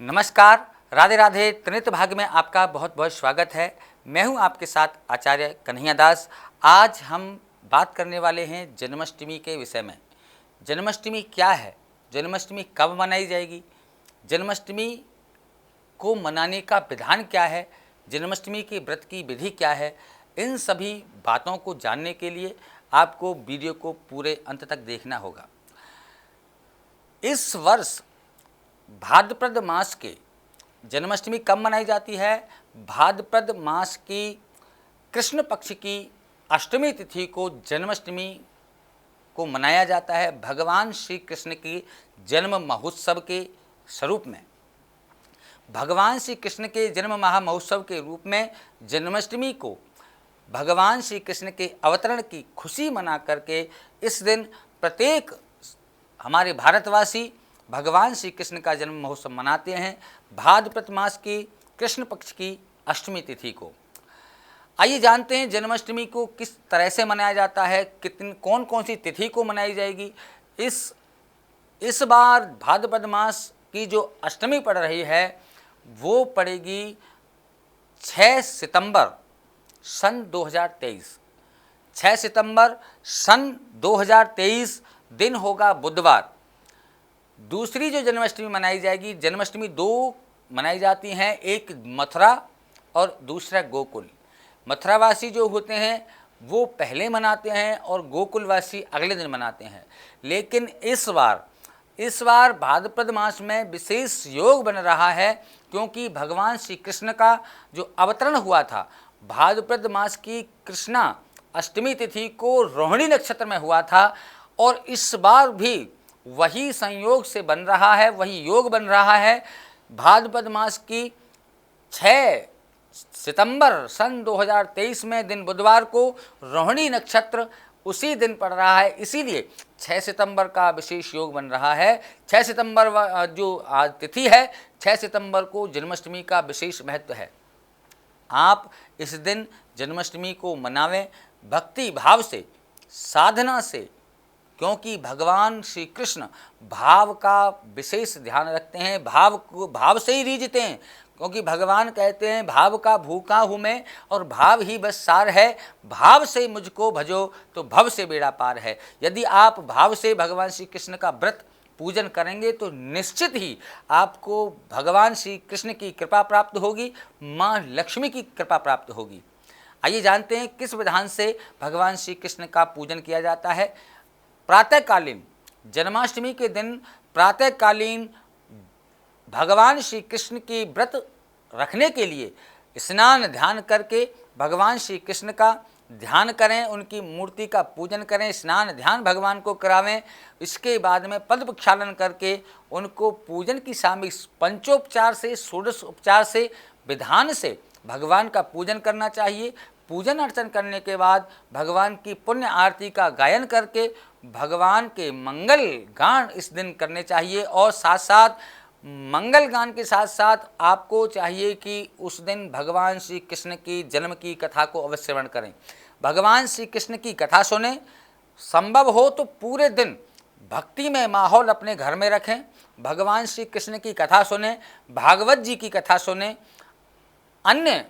नमस्कार, राधे राधे। त्रिनेत भाग में आपका बहुत बहुत स्वागत है। मैं हूं आपके साथ आचार्य कन्हैया दास। आज हम बात करने वाले हैं जन्माष्टमी के विषय में। जन्माष्टमी क्या है, जन्माष्टमी कब मनाई जाएगी, जन्माष्टमी को मनाने का विधान क्या है, जन्माष्टमी के व्रत की विधि क्या है, इन सभी बातों को जानने के लिए आपको वीडियो को पूरे अंत तक देखना होगा। इस वर्ष भाद्रपद मास के जन्माष्टमी कब मनाई जाती है? भाद्रपद मास की कृष्ण पक्ष की अष्टमी तिथि को जन्माष्टमी को मनाया जाता है, भगवान श्री कृष्ण की जन्म महोत्सव के स्वरूप में। भगवान श्री कृष्ण के जन्म महामहोत्सव के रूप में जन्माष्टमी को भगवान श्री कृष्ण के अवतरण की खुशी मना करके इस दिन प्रत्येक हमारे भारतवासी भगवान श्री कृष्ण का जन्म महोत्सव मनाते हैं भाद्रपद मास की कृष्ण पक्ष की अष्टमी तिथि को। आइए जानते हैं जन्माष्टमी को किस तरह से मनाया जाता है, कौन कौन सी तिथि को मनाई जाएगी। इस बार भाद्रपद मास की जो अष्टमी पड़ रही है वो पड़ेगी 6 सितंबर सन 2023। 6 सितंबर सन 2023 दिन होगा बुधवार। दूसरी जो जन्माष्टमी मनाई जाएगी, जन्माष्टमी दो मनाई जाती हैं, एक मथुरा और दूसरा गोकुल। मथुरावासी जो होते हैं वो पहले मनाते हैं और गोकुलवासी अगले दिन मनाते हैं। लेकिन इस बार भाद्रपद मास में विशेष योग बन रहा है क्योंकि भगवान श्री कृष्ण का जो अवतरण हुआ था भाद्रपद मास की कृष्णा अष्टमी तिथि को रोहिणी नक्षत्र में हुआ था और इस बार भी वही संयोग से बन रहा है, वही योग बन रहा है। भाद्रपद मास की 6 सितंबर सन 2023 में दिन बुधवार को रोहिणी नक्षत्र उसी दिन पड़ रहा है, इसीलिए 6 सितंबर का विशेष योग बन रहा है। 6 सितंबर जो आज तिथि है, 6 सितंबर को जन्माष्टमी का विशेष महत्व है। आप इस दिन जन्माष्टमी को मनावें भक्ति भाव से, साधना से, क्योंकि भगवान श्री कृष्ण भाव का विशेष ध्यान रखते हैं, भाव से ही रीझते हैं। क्योंकि भगवान कहते हैं भाव का भूखा हूँ मैं और भाव ही बस सार है, भाव से मुझको भजो तो भव से बेड़ा पार है। यदि आप भाव से भगवान श्री कृष्ण का व्रत पूजन करेंगे तो निश्चित ही आपको भगवान श्री कृष्ण की कृपा प्राप्त होगी, माँ लक्ष्मी की कृपा प्राप्त होगी। आइए जानते हैं किस विधान से भगवान श्री कृष्ण का पूजन किया जाता है। प्रातःकालीन जन्माष्टमी के दिन प्रातःकालीन भगवान श्री कृष्ण की व्रत रखने के लिए स्नान ध्यान करके भगवान श्री कृष्ण का ध्यान करें, उनकी मूर्ति का पूजन करें, स्नान ध्यान भगवान को करावें। इसके बाद में पद प्रक्षालन करके उनको पूजन की सामग्री पंचोपचार से, षोडश उपचार से, विधान से भगवान का पूजन करना चाहिए। पूजन अर्चन करने के बाद भगवान की पुण्य आरती का गायन करके भगवान के मंगल गान इस दिन करने चाहिए और साथ साथ मंगल गान के साथ साथ आपको चाहिए कि उस दिन भगवान श्री कृष्ण की जन्म की कथा को अवश्य श्रवण करें। भगवान श्री कृष्ण की कथा सुने, संभव हो तो पूरे दिन भक्ति में माहौल अपने घर में रखें, भगवान श्री कृष्ण की कथा सुने, भागवत जी की कथा सुने, अन्य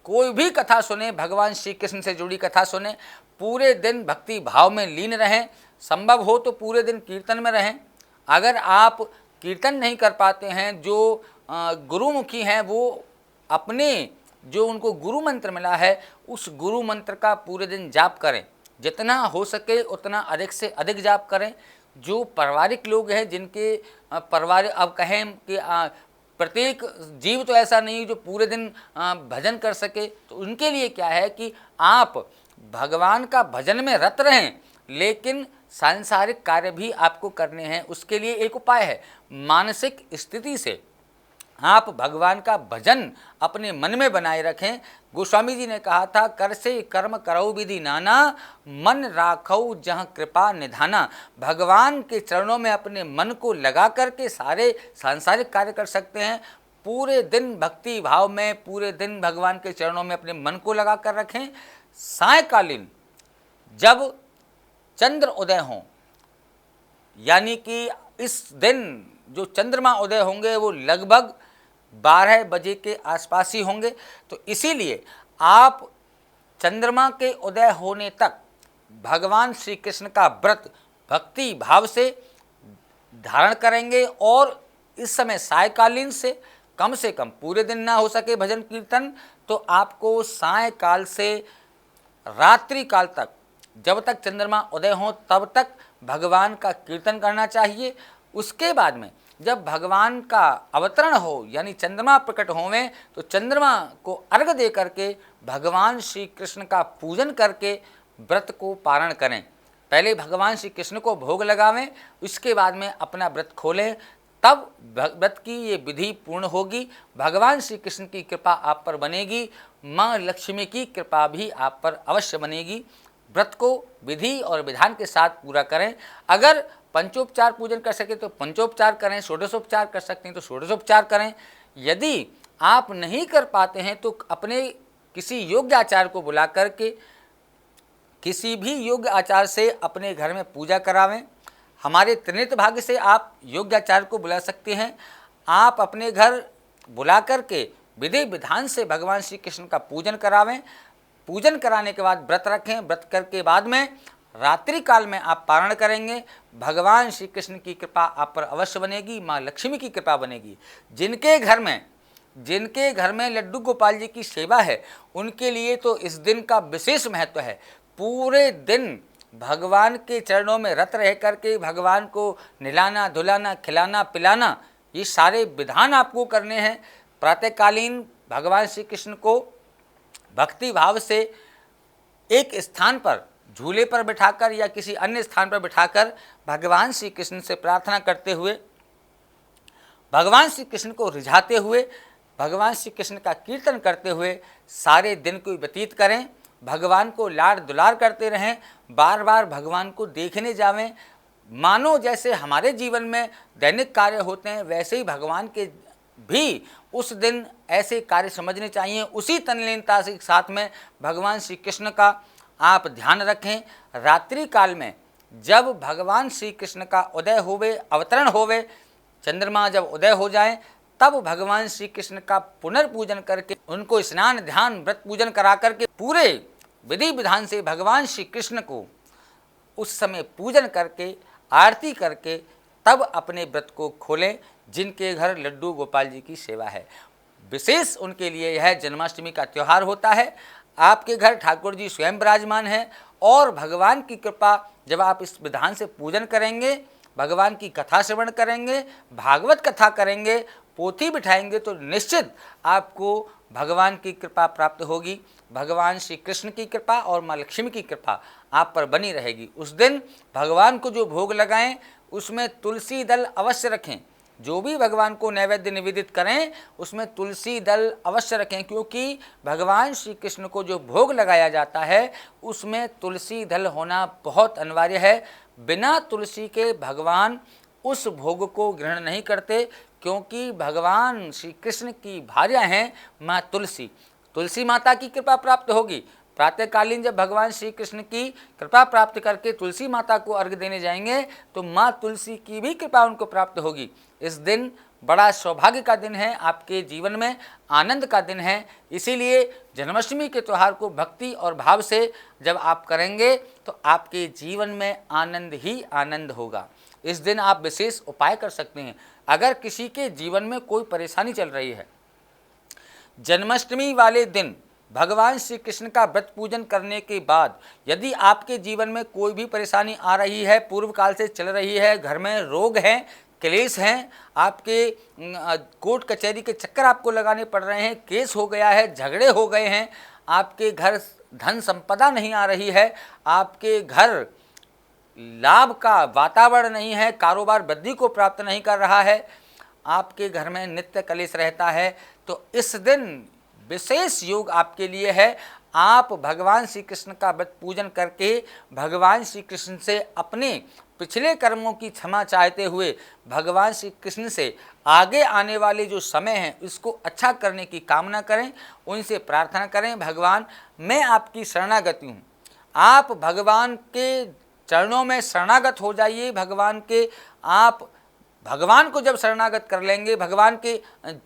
कोई भी कथा सुने, भगवान श्री कृष्ण से जुड़ी कथा सुने, पूरे दिन भक्ति भाव में लीन रहें। संभव हो तो पूरे दिन कीर्तन में रहें। अगर आप कीर्तन नहीं कर पाते हैं, जो गुरुमुखी हैं वो अपने जो उनको गुरु मंत्र मिला है उस गुरु मंत्र का पूरे दिन जाप करें, जितना हो सके उतना अधिक से अधिक जाप करें। जो पारिवारिक लोग हैं जिनके परिवार, अब कहें कि प्रत्येक जीव तो ऐसा नहीं जो पूरे दिन भजन कर सके, तो उनके लिए क्या है कि आप भगवान का भजन में रत रहें, लेकिन सांसारिक कार्य भी आपको करने हैं। उसके लिए एक उपाय है, मानसिक स्थिति से आप भगवान का भजन अपने मन में बनाए रखें। गोस्वामी जी ने कहा था, कर से कर्म करौ विधि नाना, मन राखौ जहाँ कृपा निधाना। भगवान के चरणों में अपने मन को लगा करके सारे सांसारिक कार्य कर सकते हैं। पूरे दिन भक्ति भाव में, पूरे दिन भगवान के चरणों में अपने मन को लगा कर रखें। सायकालीन जब चंद्र उदय हों, यानी कि इस दिन जो चंद्रमा उदय होंगे वो लगभग 12 बजे के आसपास ही होंगे। तो इसीलिए आप चंद्रमा के उदय होने तक भगवान श्री कृष्ण का व्रत भक्ति भाव से धारण करेंगे और इस समय सायकालीन से कम पूरे दिन ना हो सके भजन कीर्तन तो आपको सायकाल से रात्रि काल तक, जब तक चंद्रमा उदय हो तब तक भगवान का कीर्तन करना चाहिए। उसके बाद में जब भगवान का अवतरण हो यानी चंद्रमा प्रकट होवें तो चंद्रमा को अर्घ दे करके भगवान श्री कृष्ण का पूजन करके व्रत को पारण करें। पहले भगवान श्री कृष्ण को भोग लगावें, उसके बाद में अपना व्रत खोलें, तब व्रत की ये विधि पूर्ण होगी। भगवान श्री कृष्ण की कृपा आप पर बनेगी, माँ लक्ष्मी की कृपा भी आप पर अवश्य बनेगी। व्रत को विधि और विधान के साथ पूरा करें। अगर पंचोपचार पूजन कर सके तो पंचोपचार करें, षोडशोपचार कर सकते हैं तो षोडशोपचार करें। यदि आप नहीं कर पाते हैं तो अपने किसी योग्य आचार्य को बुला करके किसी भी योग्य आचार्य से अपने घर में पूजा करावें। हमारे त्रिनेत्र भाग्य से आप योग्य आचार्य को बुला सकते हैं। आप अपने घर बुला करके विधि विधान से भगवान श्री कृष्ण का पूजन करावें। पूजन कराने के बाद व्रत रखें। व्रत करके बाद में रात्रि काल में आप पारण करेंगे। भगवान श्री कृष्ण की कृपा आप पर अवश्य बनेगी, माँ लक्ष्मी की कृपा बनेगी। जिनके घर में लड्डू गोपाल जी की सेवा है उनके लिए तो इस दिन का विशेष महत्व है। पूरे दिन भगवान के चरणों में रत रह करके भगवान को नहलाना धुलाना खिलाना पिलाना ये सारे विधान आपको करने हैं। प्रातःकालीन भगवान श्री कृष्ण को भक्ति भाव से एक स्थान पर झूले पर बिठाकर या किसी अन्य स्थान पर बिठाकर भगवान श्री कृष्ण से प्रार्थना करते हुए, भगवान श्री कृष्ण को रिझाते हुए, भगवान श्री कृष्ण का कीर्तन करते हुए सारे दिन को व्यतीत करें। भगवान को लाड दुलार करते रहें, बार बार भगवान को देखने जावें। मानो जैसे हमारे जीवन में दैनिक कार्य होते हैं वैसे ही भगवान के भी उस दिन ऐसे कार्य समझने चाहिए। उसी तन्लीनता के साथ में भगवान श्री कृष्ण का आप ध्यान रखें। रात्रि काल में जब भगवान श्री कृष्ण का उदय होवे, अवतरण होवे, चंद्रमा जब उदय हो जाए तब भगवान श्री कृष्ण का पुनर्पूजन करके उनको स्नान ध्यान व्रत पूजन करा करके पूरे विधि विधान से भगवान श्री कृष्ण को उस समय पूजन करके आरती करके तब अपने व्रत को खोलें। जिनके घर लड्डू गोपाल जी की सेवा है विशेष उनके लिए यह जन्माष्टमी का त्यौहार होता है। आपके घर ठाकुर जी स्वयं विराजमान हैं और भगवान की कृपा जब आप इस विधान से पूजन करेंगे, भगवान की कथा श्रवण करेंगे, भागवत कथा करेंगे, पोथी बिठाएंगे तो निश्चित आपको भगवान की कृपा प्राप्त होगी। भगवान श्री कृष्ण की कृपा और माँ लक्ष्मी की कृपा आप पर बनी रहेगी। उस दिन भगवान को जो भोग लगाएं उसमें तुलसी दल अवश्य रखें। जो भी भगवान को नैवेद्य निवेदित करें उसमें तुलसी दल अवश्य रखें, क्योंकि भगवान श्री कृष्ण को जो भोग लगाया जाता है उसमें तुलसी दल होना बहुत अनिवार्य है। बिना तुलसी के भगवान उस भोग को ग्रहण नहीं करते, क्योंकि भगवान श्री कृष्ण की भार्या हैं माँ तुलसी। तुलसी माता की कृपा प्राप्त होगी। प्रातःकालीन जब भगवान श्री कृष्ण की कृपा प्राप्त करके तुलसी माता को अर्घ देने जाएंगे तो माँ तुलसी की भी कृपा उनको प्राप्त होगी। इस दिन बड़ा सौभाग्य का दिन है, आपके जीवन में आनंद का दिन है। इसीलिए जन्माष्टमी के त्यौहार को भक्ति और भाव से जब आप करेंगे तो आपके जीवन में आनंद ही आनंद होगा। इस दिन आप विशेष उपाय कर सकते हैं। अगर किसी के जीवन में कोई परेशानी चल रही है, जन्माष्टमी वाले दिन भगवान श्री कृष्ण का व्रत पूजन करने के बाद यदि आपके जीवन में कोई भी परेशानी आ रही है, पूर्व काल से चल रही है, घर में रोग हैं, क्लेश हैं, आपके कोर्ट कचहरी के चक्कर आपको लगाने पड़ रहे हैं, केस हो गया है, झगड़े हो गए हैं, आपके घर धन संपदा नहीं आ रही है, आपके घर लाभ का वातावरण नहीं है, कारोबार वृद्धि को प्राप्त नहीं कर रहा है, आपके घर में नित्य कलेश रहता है, तो इस दिन विशेष योग आपके लिए है। आप भगवान श्री कृष्ण का व्रत पूजन करके भगवान श्री कृष्ण से अपने पिछले कर्मों की क्षमा चाहते हुए भगवान श्री कृष्ण से आगे आने वाले जो समय हैं इसको अच्छा करने की कामना करें, उनसे प्रार्थना करें, भगवान मैं आपकी शरणागति हूँ। आप भगवान के चरणों में शरणागत हो जाइए, भगवान के आप भगवान को जब शरणागत कर लेंगे, भगवान के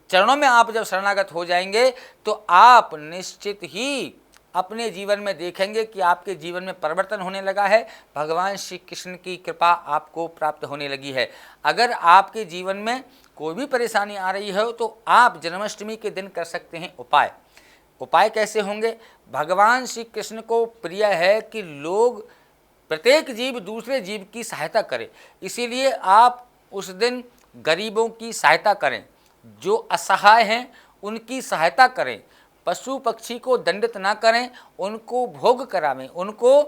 चरणों में आप जब शरणागत हो जाएंगे, तो आप निश्चित ही अपने जीवन में देखेंगे कि आपके जीवन में परिवर्तन होने लगा है, भगवान श्री कृष्ण की कृपा आपको प्राप्त होने लगी है। अगर आपके जीवन में कोई भी परेशानी आ रही है तो आप जन्माष्टमी के दिन कर सकते हैं उपाय। उपाय कैसे होंगे? भगवान श्री कृष्ण को प्रिय है कि लोग, प्रत्येक जीव दूसरे जीव की सहायता करे, इसीलिए आप उस दिन गरीबों की सहायता करें, जो असहाय हैं उनकी सहायता करें, पशु पक्षी को दंडित ना करें, उनको भोग करावें, उनको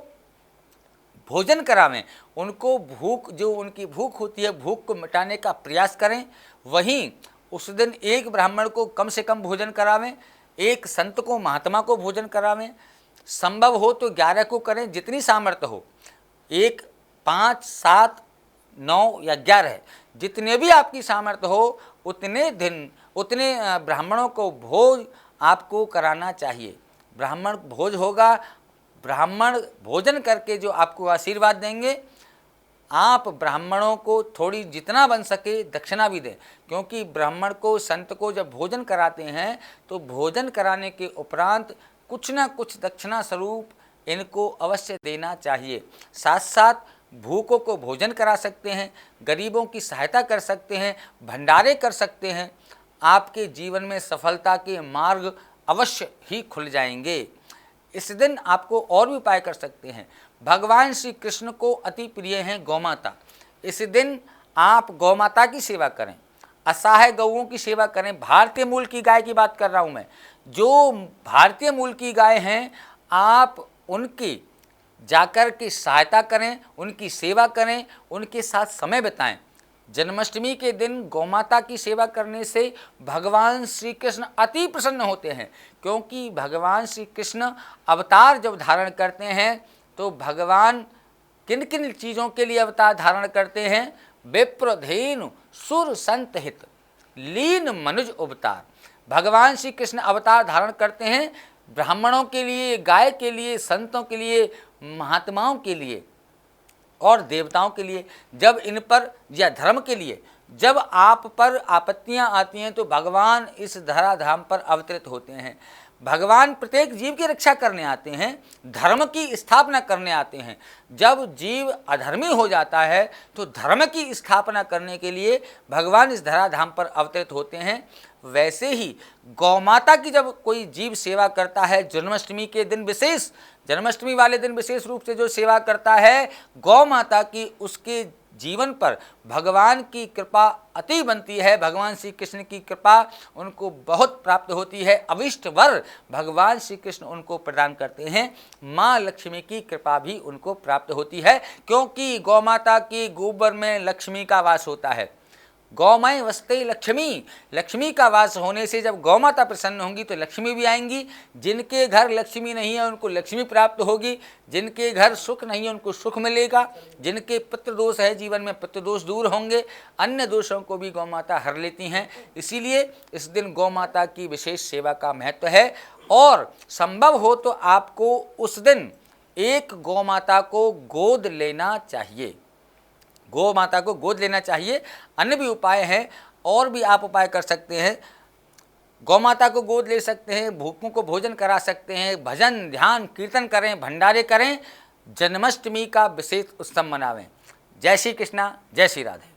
भोजन करावें, उनको भूख, जो उनकी भूख होती है भूख को मिटाने का प्रयास करें। वहीं उस दिन एक ब्राह्मण को कम से कम भोजन करावें, एक संत को, महात्मा को भोजन करावें, संभव हो तो 11 को करें, जितनी सामर्थ्य हो। 1, 5, 7, 9 या 11, जितने भी आपकी सामर्थ्य हो उतने दिन, उतने ब्राह्मणों को भोज आपको कराना चाहिए। ब्राह्मण भोज होगा, ब्राह्मण भोजन करके जो आपको आशीर्वाद देंगे, आप ब्राह्मणों को थोड़ी जितना बन सके दक्षिणा भी दें, क्योंकि ब्राह्मण को, संत को जब भोजन कराते हैं तो भोजन कराने के उपरांत कुछ ना कुछ दक्षिणा स्वरूप इनको अवश्य देना चाहिए। साथ साथ भूखों को भोजन करा सकते हैं, गरीबों की सहायता कर सकते हैं, भंडारे कर सकते हैं। आपके जीवन में सफलता के मार्ग अवश्य ही खुल जाएंगे। इस दिन आपको और भी उपाय कर सकते हैं। भगवान श्री कृष्ण को अति प्रिय हैं गौमाता। इस दिन आप गौमाता की सेवा करें, असहाय गौओं की सेवा करें। भारतीय मूल की गाय की बात कर रहा हूँ मैं। जो भारतीय मूल की गाय हैं, आप उनकी जाकर के सहायता करें, उनकी सेवा करें, उनके साथ समय बिताएं। जन्माष्टमी के दिन गौमाता की सेवा करने से भगवान श्री कृष्ण अति प्रसन्न होते हैं, क्योंकि भगवान श्री कृष्ण अवतार जब धारण करते हैं तो भगवान किन किन चीज़ों के लिए अवतार धारण करते हैं? विप्रधेनु सुर संत हित लीन मनुज अवतार। भगवान श्री कृष्ण अवतार धारण करते हैं ब्राह्मणों के लिए, गाय के लिए, संतों के लिए, महात्माओं के लिए और देवताओं के लिए। जब इन पर, या धर्म के लिए, जब आप पर आपत्तियां आती हैं तो भगवान इस धराधाम पर अवतरित होते हैं। भगवान प्रत्येक जीव की रक्षा करने आते हैं, धर्म की स्थापना करने आते हैं। जब जीव अधर्मी हो जाता है तो धर्म की स्थापना करने के लिए भगवान इस धराधाम पर अवतरित होते हैं। वैसे ही गौमाता की जब कोई जीव सेवा करता है, जन्माष्टमी के दिन विशेष, जन्माष्टमी वाले दिन विशेष रूप से जो सेवा करता है गौ माता की, उसके जीवन पर भगवान की कृपा अति बनती है। भगवान श्री कृष्ण की कृपा उनको बहुत प्राप्त होती है। अविष्ट वर भगवान श्री कृष्ण उनको प्रदान करते हैं। माँ लक्ष्मी की कृपा भी उनको प्राप्त होती है, क्योंकि गौ माता के गोबर में लक्ष्मी का वास होता है। गौमय वस्ते लक्ष्मी, लक्ष्मी का वास होने से जब गौ माता प्रसन्न होंगी तो लक्ष्मी भी आएंगी। जिनके घर लक्ष्मी नहीं है उनको लक्ष्मी प्राप्त होगी, जिनके घर सुख नहीं है उनको सुख मिलेगा, जिनके पितृ दोष है जीवन में पितृ दोष दूर होंगे, अन्य दोषों को भी गौ माता हर लेती हैं। इसीलिए इस दिन गौ माता की विशेष सेवा का महत्व है। और संभव हो तो आपको उस दिन एक गौ माता को गोद लेना चाहिए, गौ माता को गोद लेना चाहिए। अन्य भी उपाय हैं, और भी आप उपाय कर सकते हैं। गौ माता को गोद ले सकते हैं, भूखों को भोजन करा सकते हैं, भजन ध्यान कीर्तन करें, भंडारे करें, जन्माष्टमी का विशेष उत्सव मनावें। जय श्री कृष्णा, जय श्री राधे।